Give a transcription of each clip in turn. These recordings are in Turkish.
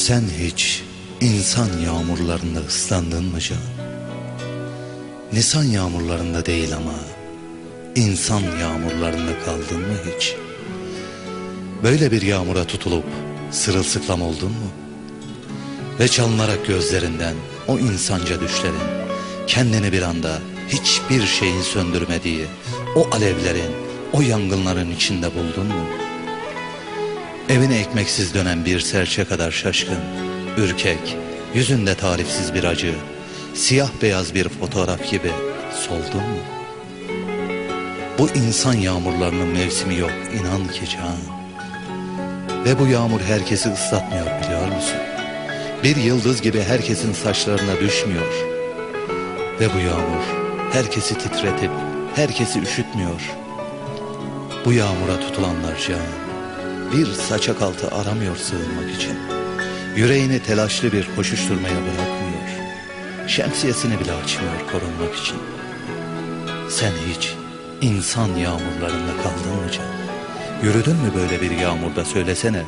Sen hiç insan yağmurlarında ıslandın mı can? Nisan yağmurlarında değil ama insan yağmurlarında kaldın mı hiç? Böyle bir yağmura tutulup sırılsıklam oldun mu? Ve çalınarak gözlerinden o insanca düşlerin kendini bir anda hiçbir şeyin söndürmediği o alevlerin, o yangınların içinde buldun mu? Evine ekmeksiz dönen bir serçe kadar şaşkın, ürkek, yüzünde tarifsiz bir acı, siyah beyaz bir fotoğraf gibi soldun mu? Bu insan yağmurlarının mevsimi yok, inan ki can. Ve bu yağmur herkesi ıslatmıyor, biliyor musun? Bir yıldız gibi herkesin saçlarına düşmüyor. Ve bu yağmur herkesi titretip herkesi üşütmüyor. Bu yağmura tutulanlar can, bir saçak altı aramıyor sığınmak için. Yüreğini telaşlı bir koşuşturmaya bırakmıyor. Şemsiyesini bile açmıyor korunmak için. Sen hiç insan yağmurlarında kaldın mı can? Yürüdün mü böyle bir yağmurda, söylesene.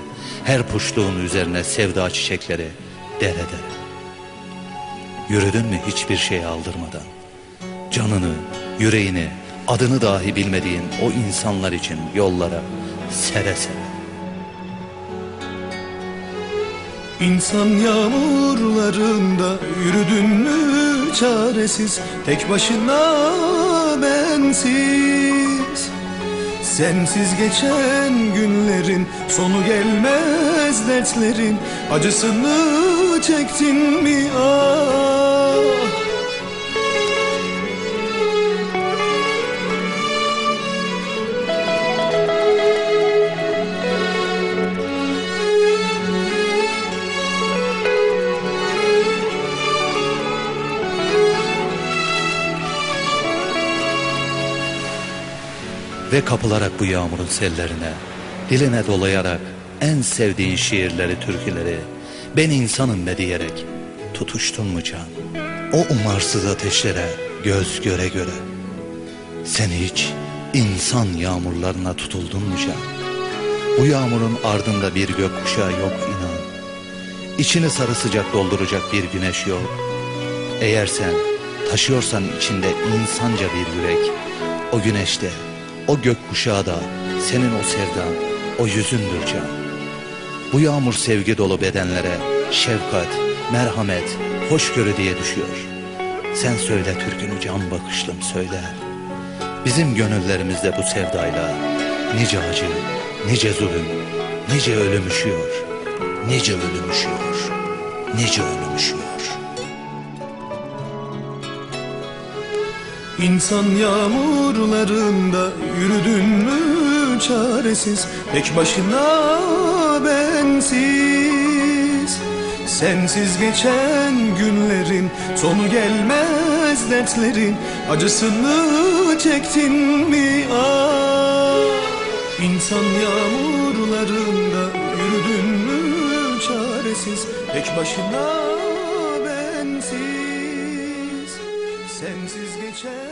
Her puşluğun üzerine sevda çiçekleri dere dere. Yürüdün mü hiçbir şey aldırmadan? Canını, yüreğini, adını dahi bilmediğin o insanlar için yollara sere sere. İnsan yağmurlarında yürüdün mü çaresiz, tek başına bensiz. Sensiz geçen günlerin sonu gelmez, dertlerin acısını çektin mi ah? Ve kapılarak bu yağmurun sellerine, diline dolayarak en sevdiğin şiirleri, türküleri, ben insanım be diyerek tutuştun mu can? O umarsız ateşlere göz göre göre. Sen hiç insan yağmurlarına tutuldun mu can? Bu yağmurun ardında bir gökkuşağı yok inan. İçini sarı sıcak dolduracak bir güneş yok. Eğer sen taşıyorsan içinde insanca bir yürek, o güneşte, o gökkuşağı da senin o sevdan, o yüzündür can. Bu yağmur sevgi dolu bedenlere şefkat, merhamet, hoşgörü diye düşüyor. Sen söyle türkünü can bakışlım söyle. Bizim gönüllerimizde bu sevdayla nice acı, nice zulüm, nice ölüm üşüyor. Nice ölüm üşüyor, nice ölüm üşüyor. İnsan yağmurlarında yürüdün mü çaresiz, tek başına bensiz. Sensiz geçen günlerin sonu gelmez, dertlerin acısını çektin mi ah? İnsan yağmurlarında yürüdün mü çaresiz, tek başına bensiz. Sensiz geçen